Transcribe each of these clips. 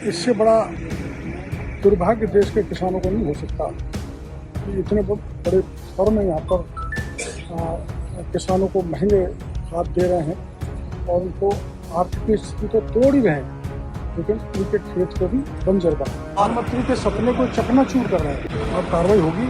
इससे बड़ा दुर्भाग्य देश के किसानों को नहीं हो सकता कि इतने बड़े स्तर में यहाँ पर किसानों को महंगे खाद दे रहे हैं और उनको आर्थिक स्थिति तो तोड़ ही रहे हैं, लेकिन उनके खेत को भी बंजर बना प्रधानमंत्री के सपने को चकनाचूर कर रहे हैं। और कार्रवाई होगी,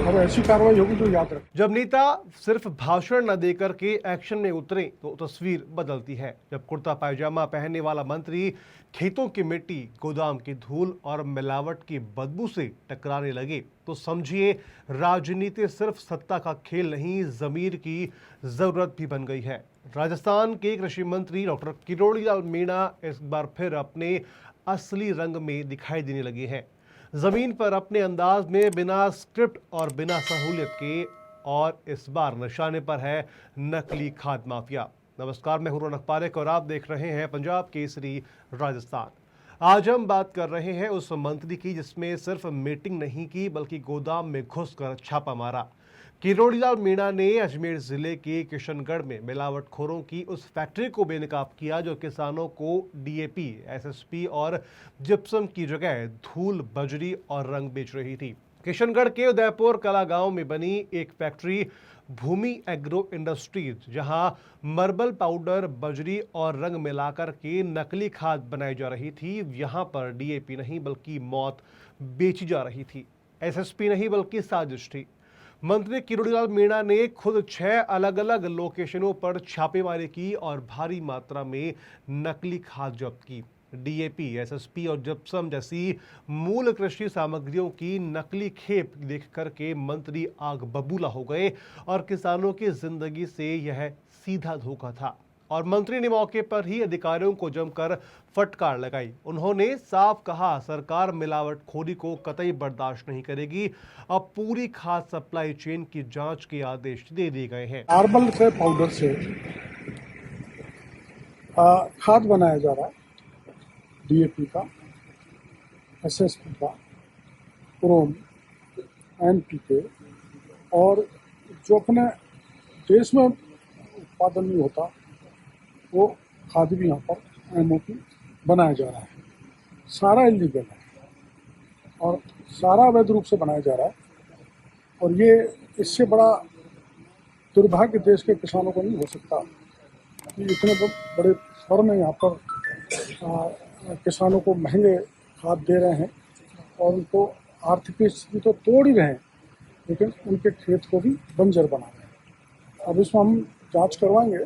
अब ऐसी कार्रवाई होगी जो याद रखें। जब नेता सिर्फ भाषण न देकर के एक्शन में उतरे तो तस्वीर बदलती है। जब कुर्ता पायजामा पहनने वाला मंत्री खेतों की मिट्टी, गोदाम की धूल और मिलावट की बदबू से टकराने लगे तो समझिए राजनीति सिर्फ सत्ता का खेल नहीं, जमीर की जरूरत भी बन गई है। राजस्थान के कृषि मंत्री डॉक्टर किरोड़ी लाल मीणा इस बार फिर अपने असली रंग में दिखाई देने लगे हैं। जमीन पर अपने अंदाज में, बिना स्क्रिप्ट और बिना सहूलियत के, और इस बार निशाने पर है नकली खाद माफिया। नमस्कार, मैं हूं रौनक पारेख और आप देख रहे हैं पंजाब केसरी राजस्थान। आज हम बात कर रहे हैं उस मंत्री की जिसमें सिर्फ मीटिंग नहीं की बल्कि गोदाम में घुसकर छापा मारा। किरोड़ी लाल मीणा ने अजमेर जिले के किशनगढ़ में मिलावटखोरों की उस फैक्ट्री को बेनकाब किया जो किसानों को डीएपी, एसएसपी और जिप्सम की जगह धूल, बजरी और रंग बेच रही थी। किशनगढ़ के उदयपुर कला गांव में बनी एक फैक्ट्री भूमि एग्रो इंडस्ट्रीज, जहां मार्बल पाउडर, बजरी और रंग मिलाकर के नकली खाद बनाई जा रही थी। यहां पर डीएपी नहीं बल्कि मौत बेची जा रही थी। एसएसपी नहीं बल्कि साजिश थी। मंत्री किरोड़ी लाल मीणा ने खुद 6 अलग अलग लोकेशनों पर छापेमारी की और भारी मात्रा में नकली खाद जब्त की। डीएपी, एसएसपी और जिप्सम जैसी मूल कृषि सामग्रियों की नकली खेप देख करके मंत्री आग बबूला हो गए और किसानों की जिंदगी से यह सीधा धोखा था। और मंत्री ने मौके पर ही अधिकारियों को जमकर फटकार लगाई। उन्होंने साफ कहा, सरकार मिलावटखोरी को कतई बर्दाश्त नहीं करेगी। अब पूरी खाद सप्लाई चेन की जांच के आदेश दे दिए गए हैं। मार्बल के पाउडर से खाद बनाया जा रहा है, डीएपी का, एसएसपी का, क्रोम, एनपीके, और जो अपने देश में उत्पादन नहीं होता वो खाद भी यहाँ पर एमओपी बनाया जा रहा है। सारा इलीगल है और सारा अवैध रूप से बनाया जा रहा है। और ये इससे बड़ा दुर्भाग्य देश के किसानों को नहीं हो सकता कि इतने बड़े स्तर में यहाँ पर किसानों को महंगे खाद दे रहे हैं और उनको आर्थिक स्थिति तो तोड़ ही रहे हैं, लेकिन उनके खेत को भी बंजर बना रहे हैं। अब इसमें हम जांच करवाएंगे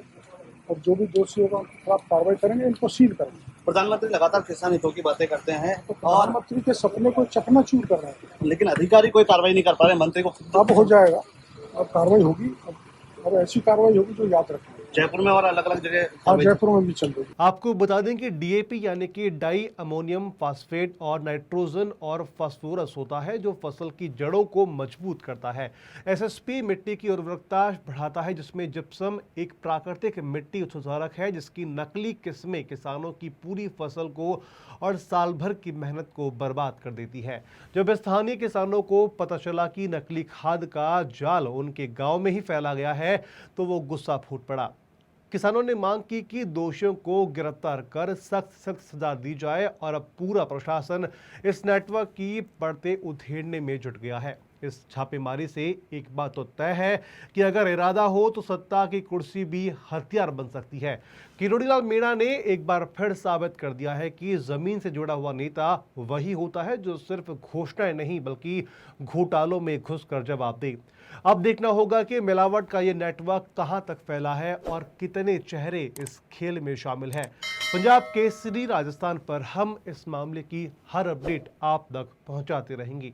और जो भी दोषी होगा उनके खिलाफ कार्रवाई करेंगे, इनको सील करेंगे। प्रधानमंत्री लगातार किसान हितों की बातें करते हैं तो प्रधानमंत्री के सपने को चकनाचूर कर रहे हैं, लेकिन अधिकारी कोई कार्रवाई नहीं कर पा रहे। मंत्री को अब हो जाएगा, अब कार्रवाई होगी, अब ऐसी कार्रवाई होगी जो याद रखें। जयपुर में और अलग अलग जगह, हाँ, जयपुर में भी चल रही है। आपको बता दें कि डीएपी यानी कि डाई अमोनियम फास्फेट और नाइट्रोजन और फास्फोरस होता है जो फसल की जड़ों को मजबूत करता है। एसएसपी मिट्टी की उर्वरकता बढ़ाता है, जिसमें जिप्सम एक प्राकृतिक मिट्टी सुधारक है जिसकी नकली किस्में किसानों की पूरी फसल को और साल भर की मेहनत को बर्बाद कर देती है। जब स्थानीय किसानों को पता चला कि नकली खाद का जाल उनके गाँव में ही फैला गया है तो वो गुस्सा फूट पड़ा। किसानों ने मांग की कि दोषियों को गिरफ्तार कर सख्त सजा दी जाए और अब पूरा प्रशासन इस नेटवर्क की परतें उधेड़ने में जुट गया है। इस छापेमारी से एक बात तो तय है कि अगर इरादा हो तो सत्ता की कुर्सी भी हथियार बन सकती है। किरोड़ी लाल मीणा ने एक बार फिर साबित कर दिया है कि जमीन से जुड़ा हुआ नेता वही होता है जो सिर्फ घोषणाएं नहीं बल्कि घोटालों में घुसकर जवाब दे। अब देखना होगा कि मिलावट का ये नेटवर्क कहां तक फैला है और कितने चेहरे इस खेल में शामिल हैं। पंजाब केसरी राजस्थान पर हम इस मामले की हर अपडेट आप तक पहुंचाते रहेंगे।